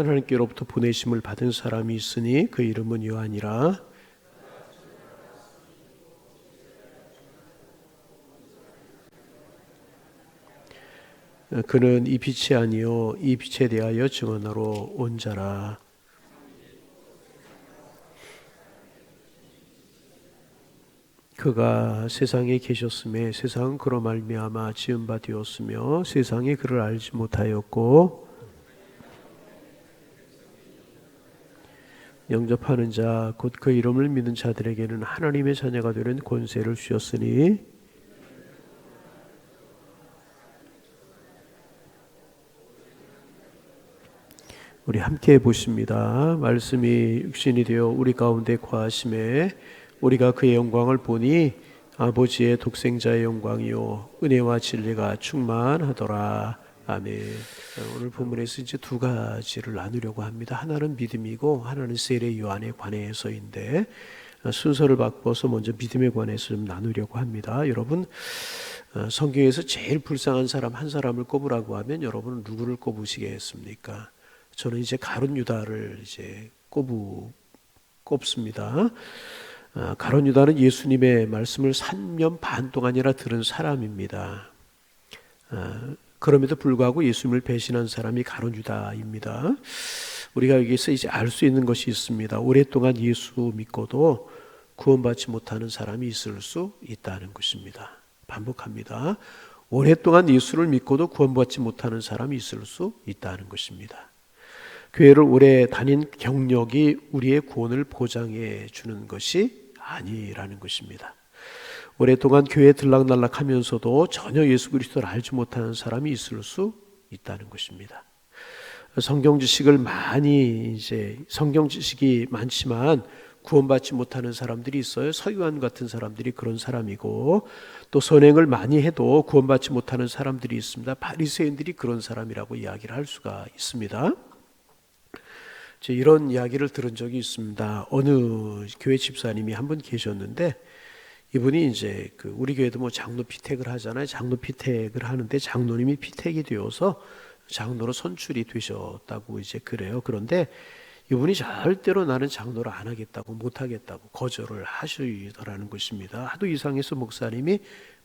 하나님께로부터 보내심을 받은 사람이 있으니 그 이름은 요한이라. 그는 이 빛이 아니요 이 빛에 대하여 증언하러 온 자라. 그가 세상에 계셨음에 세상은 그로 말미암아 지은 바 되었으며 세상이 그를 알지 못하였고 영접하는 자 곧 그 이름을 믿는 자들에게는 하나님의 자녀가 되는 권세를 주셨으니 우리 함께 보십니다. 말씀이 육신이 되어 우리 가운데 거하심에 우리가 그의 영광을 보니 아버지의 독생자의 영광이요 은혜와 진리가 충만하더라. 아멘. 오늘 본문에서 이제 두 가지를 나누려고 합니다. 하나는 믿음이고 하나는 세례 요한에 관해서인데 순서를 바꿔서 먼저 믿음에 관해서 좀 나누려고 합니다. 여러분 성경에서 제일 불쌍한 사람 한 사람을 꼽으라고 하면 여러분은 누구를 꼽으시겠습니까? 저는 이제 가룟 유다를 이제 꼽습니다. 가룟 유다는 예수님의 말씀을 3년 반 동안이나 들은 사람입니다. 그럼에도 불구하고 예수님을 배신한 사람이 가룟 유다입니다. 우리가 여기서 이제 알 수 있는 것이 있습니다. 오랫동안 예수 믿고도 구원받지 못하는 사람이 있을 수 있다는 것입니다. 반복합니다. 오랫동안 예수를 믿고도 구원받지 못하는 사람이 있을 수 있다는 것입니다. 교회를 오래 다닌 경력이 우리의 구원을 보장해 주는 것이 아니라는 것입니다. 오랫동안 교회에 들락날락하면서도 전혀 예수 그리스도를 알지 못하는 사람이 있을 수 있다는 것입니다. 성경 지식이 많지만 구원받지 못하는 사람들이 있어요. 서유한 같은 사람들이 그런 사람이고 또 선행을 많이 해도 구원받지 못하는 사람들이 있습니다. 바리새인들이 그런 사람이라고 이야기를 할 수가 있습니다. 이런 이야기를 들은 적이 있습니다. 어느 교회 집사님이 한 분 계셨는데 이분이 이제 우리 교회도 뭐 장로 피택을 하잖아요. 장로 피택을 하는데 장로님이 피택이 되어서 장로로 선출이 되셨다고 이제 그래요. 그런데 이분이 절대로 나는 장로를 안 하겠다고 못 하겠다고 거절을 하시더라는 것입니다. 하도 이상해서 목사님이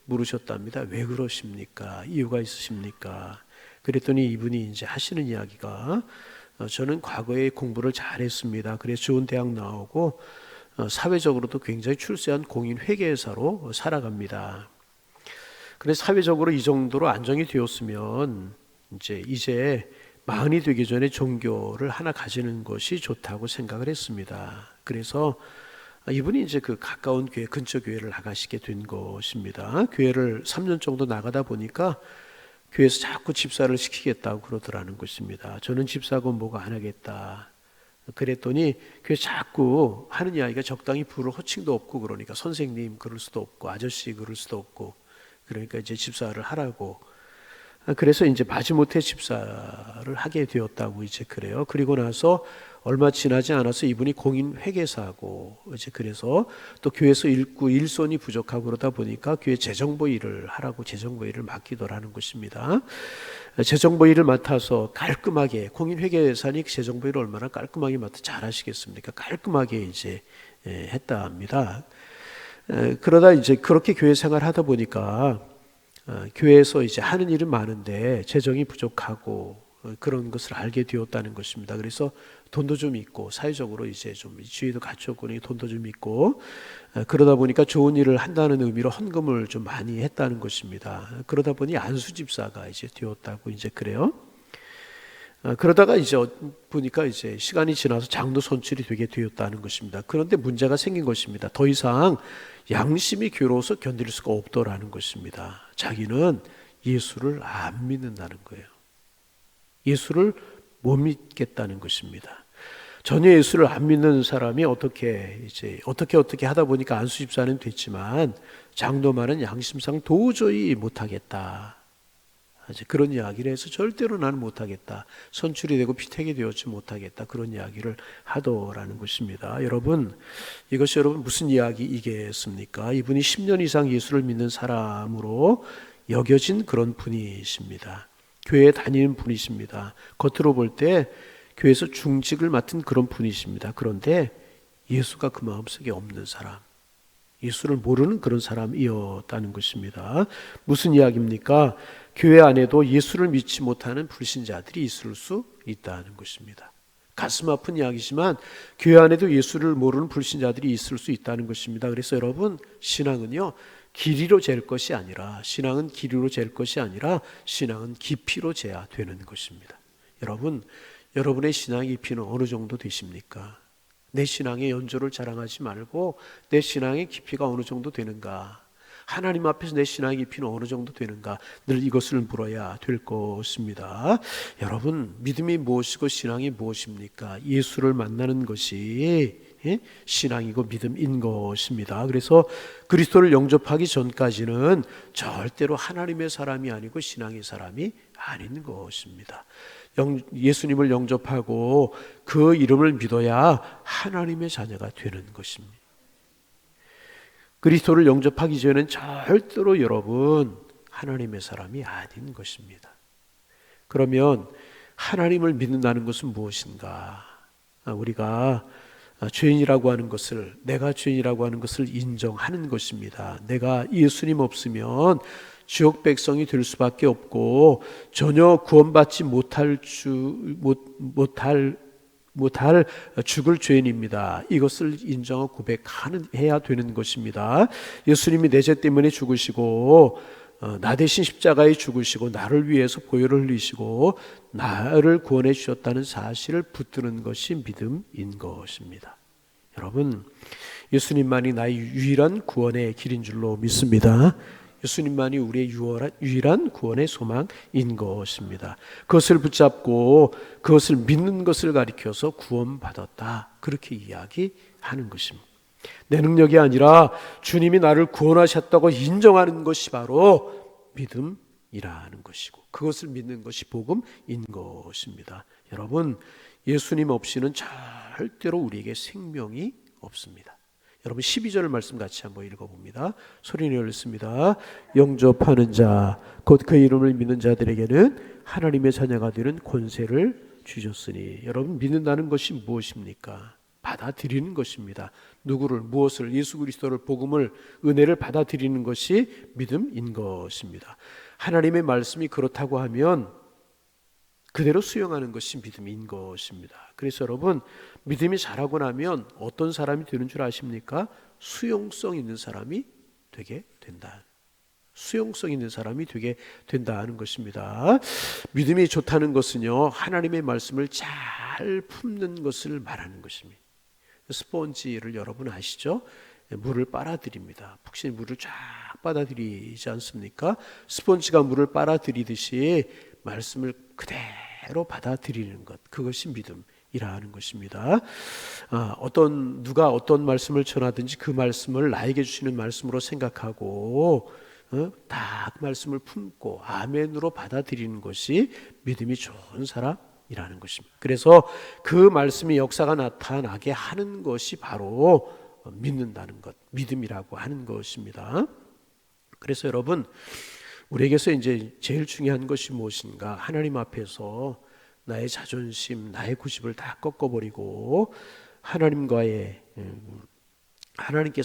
물으셨답니다. 왜 그러십니까? 이유가 있으십니까? 그랬더니 이분이 이제 하시는 이야기가 저는 과거에 공부를 잘했습니다. 그래서 좋은 대학 나오고 사회적으로도 굉장히 출세한 공인 회계사로 살아갑니다. 그래서 사회적으로 이 정도로 안정이 되었으면 이제 마흔이 되기 전에 종교를 하나 가지는 것이 좋다고 생각을 했습니다. 그래서 이분이 이제 그 가까운 교회 근처 교회를 나가시게 된 것입니다. 교회를 3년 정도 나가다 보니까 교회에서 자꾸 집사를 시키겠다고 그러더라는 것입니다. 저는 집사 공부가 안 하겠다. 그랬더니 교회 자꾸 하는 이야기가 적당히 부를 호칭도 없고 그러니까 선생님 그럴 수도 없고 아저씨 그럴 수도 없고 그러니까 이제 집사를 하라고. 그래서 이제 마지못해 집사를 하게 되었다고 이제 그래요. 그리고 나서 얼마 지나지 않아서 이분이 공인 회계사고 이제 그래서 또 교회에서 일손이 부족하고 그러다 보니까 교회 재정보 일을 하라고 재정보 일을 맡기더라는 것입니다. 재정보 일을 맡아서 깔끔하게 공인 회계사니 재정보 일을 얼마나 깔끔하게 맡아 잘 하시겠습니까? 깔끔하게 이제 했다 합니다. 그러다 이제 그렇게 교회 생활을 하다 보니까 교회에서 이제 하는 일은 많은데 재정이 부족하고 그런 것을 알게 되었다는 것입니다. 그래서 돈도 좀 있고 사회적으로 이제 좀 지위도 갖췄고 돈도 좀 있고 그러다 보니까 좋은 일을 한다는 의미로 헌금을 좀 많이 했다는 것입니다. 그러다 보니 안수 집사가 이제 되었다고 이제 그래요. 그러다가 이제 보니까 이제 시간이 지나서 장로 선출이 되게 되었다는 것입니다. 그런데 문제가 생긴 것입니다. 더 이상 양심이 괴로워서 견딜 수가 없더라는 것입니다. 자기는 예수를 안 믿는다는 거예요. 예수를 못 믿겠다는 것입니다. 전혀 예수를 안 믿는 사람이 어떻게 하다 보니까 안수 집사는 됐지만 장로만은 양심상 도저히 못 하겠다. 그런 이야기를 해서 절대로 나는 못하겠다. 선출이 되고 피택이 되었지 못하겠다. 그런 이야기를 하더라는 것입니다. 여러분, 이것이 여러분 무슨 이야기이겠습니까? 이분이 10년 이상 예수를 믿는 사람으로 여겨진 그런 분이십니다. 교회에 다니는 분이십니다. 겉으로 볼 때 교회에서 중직을 맡은 그런 분이십니다. 그런데 예수가 그 마음속에 없는 사람, 예수를 모르는 그런 사람이었다는 것입니다. 무슨 이야기입니까? 교회 안에도 예수를 믿지 못하는 불신자들이 있을 수 있다는 것입니다. 가슴 아픈 이야기지만 교회 안에도 예수를 모르는 불신자들이 있을 수 있다는 것입니다. 그래서 여러분, 신앙은요, 길이로 잴 것이 아니라, 신앙은 길이로 잴 것이 아니라 신앙은 깊이로 재야 되는 것입니다. 여러분, 여러분의 신앙의 깊이는 어느 정도 되십니까? 내 신앙의 연조를 자랑하지 말고 내 신앙의 깊이가 어느 정도 되는가, 하나님 앞에서 내 신앙의 깊이는 어느 정도 되는가, 늘 이것을 물어야 될 것입니다. 여러분, 믿음이 무엇이고 신앙이 무엇입니까? 예수를 만나는 것이 신앙이고 믿음인 것입니다. 그래서 그리스도를 영접하기 전까지는 절대로 하나님의 사람이 아니고 신앙의 사람이 아닌 것입니다. 예수님을 영접하고 그 이름을 믿어야 하나님의 자녀가 되는 것입니다. 그리스도를 영접하기 전에는 절대로 여러분 하나님의 사람이 아닌 것입니다. 그러면 하나님을 믿는다는 것은 무엇인가? 우리가 죄인이라고 하는 것을, 내가 죄인이라고 하는 것을 인정하는 것입니다. 내가 예수님 없으면 지옥 백성이 될 수밖에 없고 전혀 구원받지 못할 죽을 죄인입니다. 이것을 인정하고 고백해야 되는 것입니다. 예수님이 내 죄 때문에 죽으시고 나 대신 십자가에 죽으시고 나를 위해서 보혈을 흘리시고 나를 구원해 주셨다는 사실을 붙드는 것이 믿음인 것입니다. 여러분, 예수님만이 나의 유일한 구원의 길인 줄로 믿습니다. 예수님만이 우리의 유일한 구원의 소망인 것입니다. 그것을 붙잡고 그것을 믿는 것을 가리켜서 구원받았다, 그렇게 이야기하는 것입니다. 내 능력이 아니라 주님이 나를 구원하셨다고 인정하는 것이 바로 믿음이라는 것이고, 그것을 믿는 것이 복음인 것입니다. 여러분, 예수님 없이는 절대로 우리에게 생명이 없습니다. 여러분, 12절 말씀 같이 한번 읽어봅니다. 소리 내어 읽습니다. 영접하는 자, 곧 그 이름을 믿는 자들에게는 하나님의 자녀가 되는 권세를 주셨으니. 여러분, 믿는다는 것이 무엇입니까? 받아들이는 것입니다. 누구를, 무엇을, 예수 그리스도를, 복음을, 은혜를 받아들이는 것이 믿음인 것입니다. 하나님의 말씀이 그렇다고 하면 그대로 수용하는 것이 믿음인 것입니다. 그래서 여러분, 믿음이 자라고 나면 어떤 사람이 되는 줄 아십니까? 수용성 있는 사람이 되게 된다. 수용성 있는 사람이 되게 된다는 것입니다. 믿음이 좋다는 것은요, 하나님의 말씀을 잘 품는 것을 말하는 것입니다. 스펀지를 여러분 아시죠? 물을 빨아들입니다. 푹신히 물을 쫙 빨아들이지 않습니까? 스펀지가 물을 빨아들이듯이 말씀을 그대로 받아들이는 것, 그것이 믿음이라는 것입니다. 누가 어떤 말씀을 전하든지 그 말씀을 나에게 주시는 말씀으로 생각하고 다 그 말씀을 품고 아멘으로 받아들이는 것이 믿음이 좋은 사람이라는 것입니다. 그래서 그 말씀의 역사가 나타나게 하는 것이 바로 믿는다는 것, 믿음이라고 하는 것입니다. 그래서 여러분, 우리에게서 이제 제일 중요한 것이 무엇인가? 하나님 앞에서 나의 자존심, 나의 고집을 다 꺾어버리고 하나님께서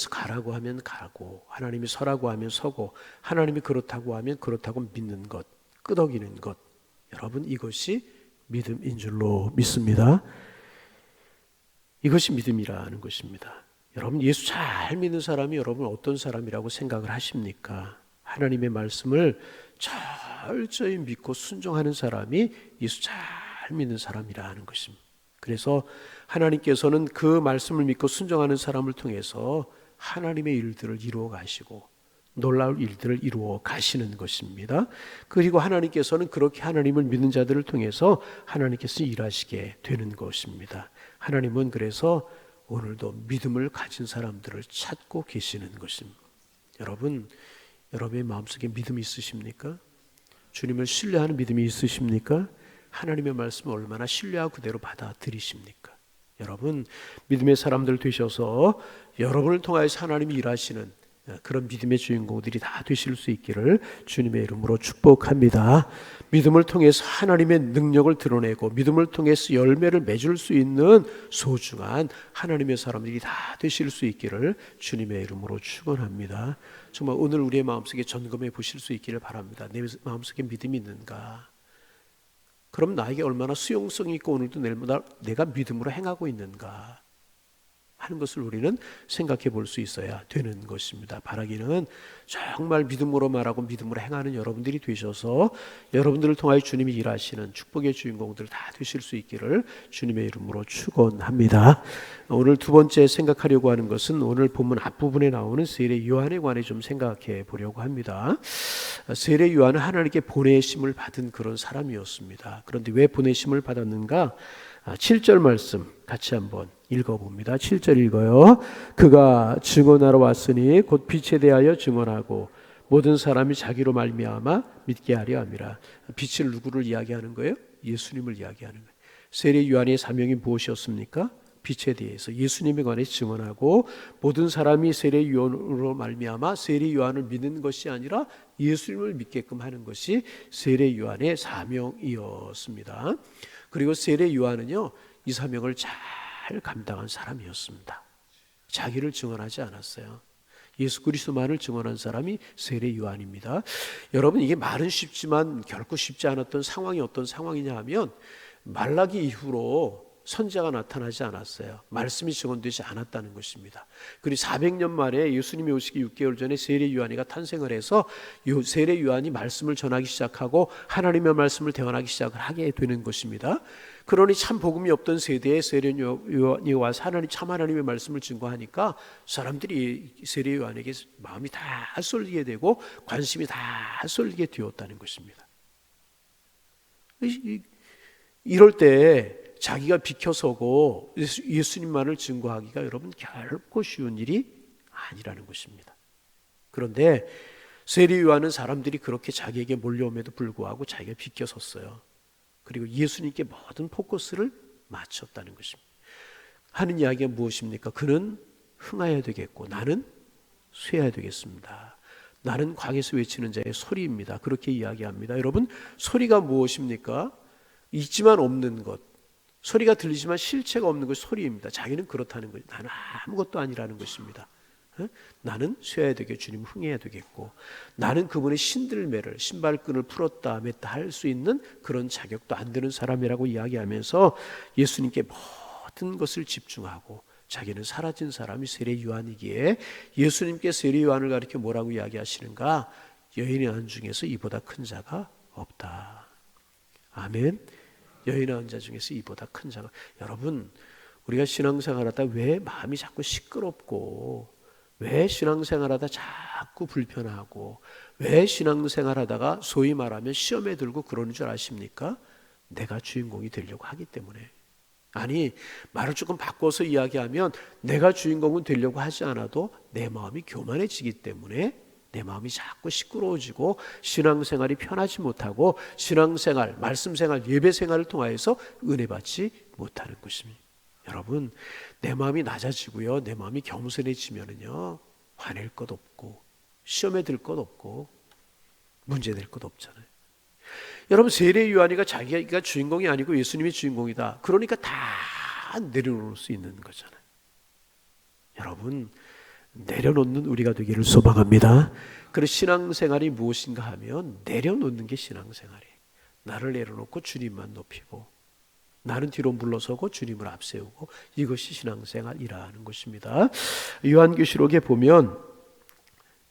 가라고 하면 가고, 하나님이 서라고 하면 서고, 하나님이 그렇다고 하면 그렇다고 믿는 것, 끄덕이는 것. 여러분, 이것이 믿음인 줄로 믿습니다. 이것이 믿음이라는 것입니다. 여러분, 예수 잘 믿는 사람이 여러분 어떤 사람이라고 생각을 하십니까? 하나님의 말씀을 철저히 믿고 순종하는 사람이 예수 잘 믿는 사람이라는 것입니다. 그래서 하나님께서는 그 말씀을 믿고 순종하는 사람을 통해서 하나님의 일들을 이루어 가시고 놀라울 일들을 이루어 가시는 것입니다. 그리고 하나님께서는 그렇게 하나님을 믿는 자들을 통해서 하나님께서 일하시게 되는 것입니다. 하나님은 그래서 오늘도 믿음을 가진 사람들을 찾고 계시는 것입니다. 여러분, 여러분의 마음속에 믿음이 있으십니까? 주님을 신뢰하는 믿음이 있으십니까? 하나님의 말씀을 얼마나 신뢰하고 그대로 받아들이십니까? 여러분, 믿음의 사람들 되셔서 여러분을 통하여서 하나님이 일하시는 그런 믿음의 주인공들이 다 되실 수 있기를 주님의 이름으로 축복합니다. 믿음을 통해서 하나님의 능력을 드러내고 믿음을 통해서 열매를 맺을 수 있는 소중한 하나님의 사람들이 다 되실 수 있기를 주님의 이름으로 축원합니다. 정말 오늘 우리의 마음속에 점검해 보실 수 있기를 바랍니다. 내 마음속에 믿음이 있는가? 그럼 나에게 얼마나 수용성이 있고 오늘도 내가 믿음으로 행하고 있는가 하는 것을 우리는 생각해 볼 수 있어야 되는 것입니다. 바라기는 정말 믿음으로 말하고 믿음으로 행하는 여러분들이 되셔서 여러분들을 통하여 주님이 일하시는 축복의 주인공들 다 되실 수 있기를 주님의 이름으로 축원합니다. 오늘 두 번째 생각하려고 하는 것은 오늘 본문 앞부분에 나오는 세례 요한에 관해 좀 생각해 보려고 합니다. 세례 요한은 하나님께 보내심을 받은 그런 사람이었습니다. 그런데 왜 보내심을 받았는가? 7절 말씀 같이 한번 읽어봅니다. 7절 읽어요. 그가 증언하러 왔으니 곧 빛에 대하여 증언하고 모든 사람이 자기로 말미암아 믿게 하려 함이라. 빛을 누구를 이야기하는 거예요? 예수님을 이야기하는 거예요. 세례 요한의 사명이 무엇이었습니까? 빛에 대해서 예수님에 관해 증언하고 모든 사람이 세례 요한으로 말미암아 세례 요한을 믿는 것이 아니라 예수님을 믿게끔 하는 것이 세례 요한의 사명이었습니다. 그리고 세례 요한은요, 이 사명을 잘 감당한 사람이었습니다. 자기를 증언하지 않았어요. 예수 그리스도만을 증언한 사람이 세례 요한입니다. 여러분, 이게 말은 쉽지만 결코 쉽지 않았던 상황이 어떤 상황이냐 하면 말라기 이후로 선지자가 나타나지 않았어요. 말씀이 증언되지 않았다는 것입니다. 그리고 400년 만에 예수님이 오시기 6개월 전에 세례 요한이가 탄생을 해서 세례 요한이 말씀을 전하기 시작하고 하나님의 말씀을 대언하기 시작을 하게 되는 것입니다. 그러니 참 복음이 없던 세대에 세례 요한이 와서 참 하나님의 말씀을 증거하니까 사람들이 세례 요한에게 마음이 다 쏠리게 되고 관심이 다 쏠리게 되었다는 것입니다. 이럴 때 자기가 비켜서고 예수님만을 증거하기가 여러분 결코 쉬운 일이 아니라는 것입니다. 그런데 세례 요한은 사람들이 그렇게 자기에게 몰려옴에도 불구하고 자기가 비켜섰어요. 그리고 예수님께 모든 포커스를 맞췄다는 것입니다. 하는 이야기가 무엇입니까? 그는 흥하여야 되겠고 나는 쇠해야 되겠습니다. 나는 광에서 외치는 자의 소리입니다. 그렇게 이야기합니다. 여러분, 소리가 무엇입니까? 있지만 없는 것, 소리가 들리지만 실체가 없는 것이 소리입니다. 자기는 그렇다는 거죠. 나는 아무것도 아니라는 것입니다. 나는 쇠해야 되겠고 주님 흥해야 되겠고 나는 그분의 신들매를 신발끈을 풀었다 맸다 할 수 있는 그런 자격도 안 되는 사람이라고 이야기하면서 예수님께 모든 것을 집중하고 자기는 사라진 사람이 세례 요한이기에 예수님께 세례 요한을 가리켜 뭐라고 이야기하시는가? 여인의 안 중에서 이보다 큰 자가 없다. 아멘. 여인의 안 자 중에서 이보다 큰 자가. 여러분, 우리가 신앙생활하다 왜 마음이 자꾸 시끄럽고 왜 신앙생활하다 자꾸 불편하고 왜 신앙생활하다가 소위 말하면 시험에 들고 그러는 줄 아십니까? 내가 주인공이 되려고 하기 때문에. 아니, 말을 조금 바꿔서 이야기하면 내가 주인공은 되려고 하지 않아도 내 마음이 교만해지기 때문에 내 마음이 자꾸 시끄러워지고 신앙생활이 편하지 못하고 신앙생활, 말씀생활, 예배생활을 통하여서 은혜받지 못하는 것입니다. 여러분, 내 마음이 낮아지고요, 내 마음이 겸손해지면은요, 화낼 것 없고 시험에 들 것 없고 문제될 것 없잖아요. 여러분, 세례 요한이가 자기가 주인공이 아니고 예수님이 주인공이다. 그러니까 다 내려놓을 수 있는 거잖아요. 여러분, 내려놓는 우리가 되기를 소망합니다. 그리고 신앙생활이 무엇인가 하면 내려놓는 게 신앙생활이에요. 나를 내려놓고 주님만 높이고 나는 뒤로 물러서고 주님을 앞세우고 이것이 신앙생활이라는 것입니다. 요한계시록에 보면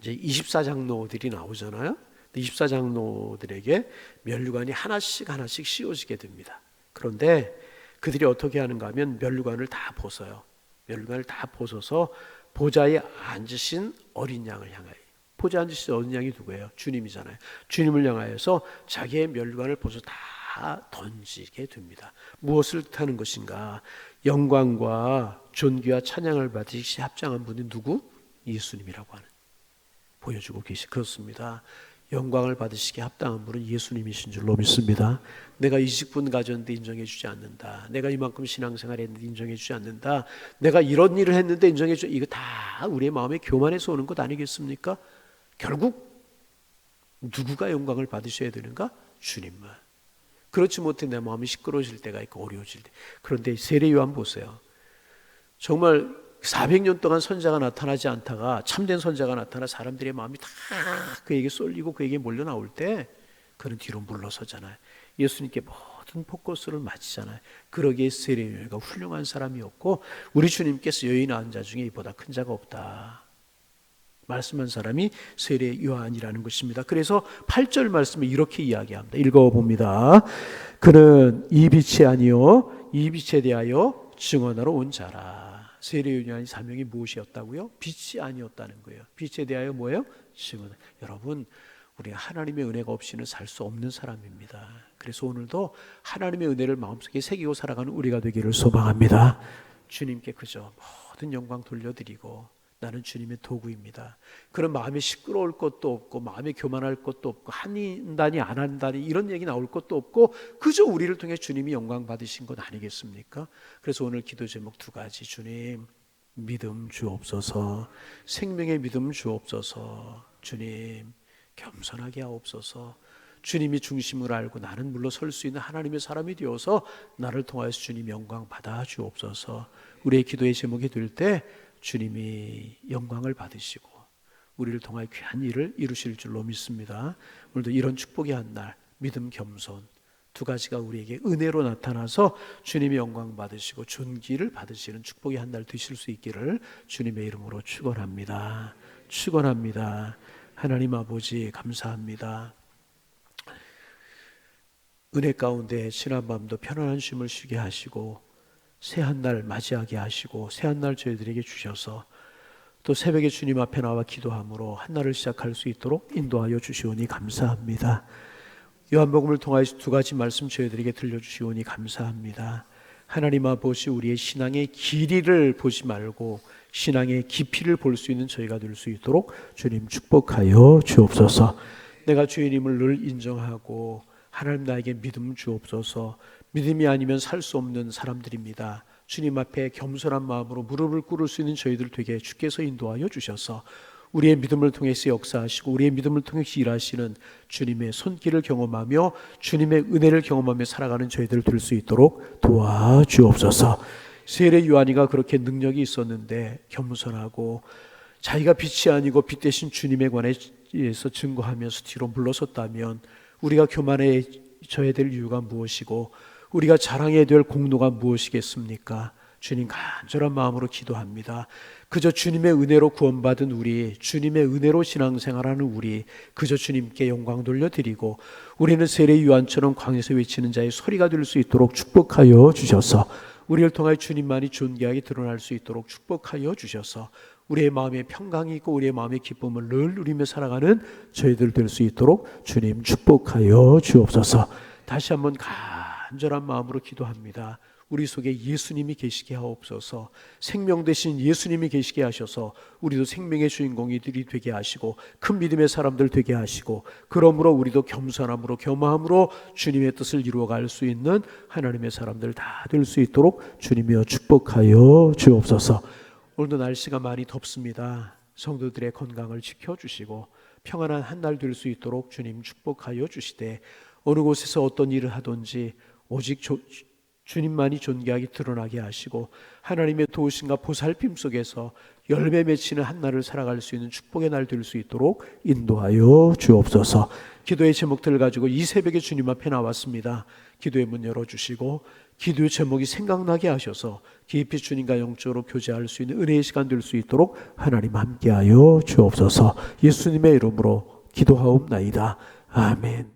이제 24장로들이 나오잖아요. 24장로들에게 면류관이 하나씩 씌워지게 됩니다. 그런데 그들이 어떻게 하는가 하면 면류관을 다 벗어요. 면류관을 다 벗어서 보좌에 앉으신 어린 양을 향하여, 보좌에 앉으신 어린 양이 누구예요? 주님이잖아요. 주님을 향하여서 자기의 면류관을 벗어 다 던지게 됩니다. 무엇을 뜻하는 것인가? 영광과 존귀와 찬양을 받으시 합장한 분이 누구? 예수님이라고 하는 보여주고 그렇습니다. 영광을 받으시기에 합당한 분은 예수님이신 줄로 믿습니다. 내가 이 직분 가졌는데 인정해 주지 않는다. 내가 이만큼 신앙생활 했는데 인정해 주지 않는다. 내가 이런 일을 했는데 인정해 주지, 이거 다 우리의 마음에 교만해서 오는 것 아니겠습니까? 결국 누구가 영광을 받으셔야 되는가? 주님만. 그렇지 못해 내 마음이 시끄러워질 때가 있고 어려워질 때. 그런데 세례 요한 보세요. 정말 400년 동안 선자가 나타나지 않다가 참된 선자가 나타나 사람들의 마음이 다 그에게 쏠리고 그에게 몰려 나올 때 그는 뒤로 물러서잖아요. 예수님께 모든 포커스를 맞추잖아요. 그러기에 세례 요한이 훌륭한 사람이었고 우리 주님께서 여인 낳은 자 중에 이보다 큰 자가 없다 말씀한 사람이 세례 요한이라는 것입니다. 그래서 8절 말씀을 이렇게 이야기합니다. 읽어봅니다. 그는 이 빛이 아니요 이 빛에 대하여 증언하러 온 자라. 세례 요한의 사명이 무엇이었다고요? 빛이 아니었다는 거예요. 빛에 대하여 뭐예요? 증언. 여러분, 우리가 하나님의 은혜가 없이는 살 수 없는 사람입니다. 그래서 오늘도 하나님의 은혜를 마음속에 새기고 살아가는 우리가 되기를 소망합니다. 주님께 그저 모든 영광 돌려드리고 나는 주님의 도구입니다. 그런 마음에 시끄러울 것도 없고 마음에 교만할 것도 없고 한다니 안 한다니 이런 얘기 나올 것도 없고 그저 우리를 통해 주님이 영광 받으신 것 아니겠습니까? 그래서 오늘 기도 제목 2가지. 주님 믿음 주옵소서. 생명의 믿음 주옵소서. 주님 겸손하게 하옵소서. 주님이 중심을 알고 나는 물러설 수 있는 하나님의 사람이 되어서 나를 통하여서 주님 영광 받아 주옵소서. 우리의 기도의 제목이 될 때 주님이 영광을 받으시고 우리를 통하여 귀한 일을 이루실 줄로 믿습니다. 오늘도 이런 축복의 한 날, 믿음 겸손 2가지가 우리에게 은혜로 나타나서 주님의 영광 받으시고 존귀를 받으시는 축복의 한 날 되실 수 있기를 주님의 이름으로 축원합니다. 축원합니다. 하나님 아버지 감사합니다. 은혜 가운데 지난 밤도 편안한 쉼을 쉬게 하시고 새 한 날 맞이하게 하시고 새 한 날 저희들에게 주셔서 또 새벽에 주님 앞에 나와 기도함으로 한 날을 시작할 수 있도록 인도하여 주시오니 감사합니다. 요한복음을 통하여서 2가지 말씀 저희들에게 들려주시오니 감사합니다. 하나님 아버지 우리의 신앙의 길이를 보지 말고 신앙의 깊이를 볼 수 있는 저희가 될 수 있도록 주님 축복하여 주옵소서. 내가 주님을 늘 인정하고 하나님 나에게 믿음 주옵소서. 믿음이 아니면 살 수 없는 사람들입니다. 주님 앞에 겸손한 마음으로 무릎을 꿇을 수 있는 저희들 되게 주께서 인도하여 주셔서 우리의 믿음을 통해서 역사하시고 우리의 믿음을 통해서 일하시는 주님의 손길을 경험하며 주님의 은혜를 경험하며 살아가는 저희들 될 수 있도록 도와주옵소서. 세례 요한이가 그렇게 능력이 있었는데 겸손하고 자기가 빛이 아니고 빛 대신 주님에 관해서 증거하면서 뒤로 물러섰다면 우리가 교만해져야 될 이유가 무엇이고 우리가 자랑해야 될 공로가 무엇이겠습니까? 주님 간절한 마음으로 기도합니다. 그저 주님의 은혜로 구원받은 우리, 주님의 은혜로 신앙생활하는 우리, 그저 주님께 영광 돌려드리고 우리는 세례 요한처럼 광야에서 외치는 자의 소리가 될 수 있도록 축복하여 주셔서 우리를 통하여 주님만이 존귀하게 드러날 수 있도록 축복하여 주셔서 우리의 마음에 평강이 있고 우리의 마음의 기쁨을 늘 누리며 살아가는 저희들 될 수 있도록 주님 축복하여 주옵소서. 다시 한번 간절한 마음으로 기도합니다. 우리 속에 예수님이 계시게 하옵소서. 생명 되신 예수님이 계시게 하셔서 우리도 생명의 주인공이들이 되게 하시고 큰 믿음의 사람들 되게 하시고 그러므로 우리도 겸손함으로 겸허함으로 주님의 뜻을 이루어갈 수 있는 하나님의 사람들 다 될 수 있도록 주님이여 축복하여 주옵소서. 오늘도 날씨가 많이 덥습니다. 성도들의 건강을 지켜주시고 평안한 한 날 될 수 있도록 주님 축복하여 주시되 어느 곳에서 어떤 일을 하든지 오직 주님만이 존귀하게 드러나게 하시고 하나님의 도우심과 보살핌 속에서 열매 맺히는 한 날을 살아갈 수 있는 축복의 날 될 수 있도록 인도하여 주옵소서. 기도의 제목들을 가지고 이 새벽에 주님 앞에 나왔습니다. 기도의 문 열어주시고 기도의 제목이 생각나게 하셔서 깊이 주님과 영적으로 교제할 수 있는 은혜의 시간 될 수 있도록 하나님 함께하여 주옵소서. 예수님의 이름으로 기도하옵나이다. 아멘.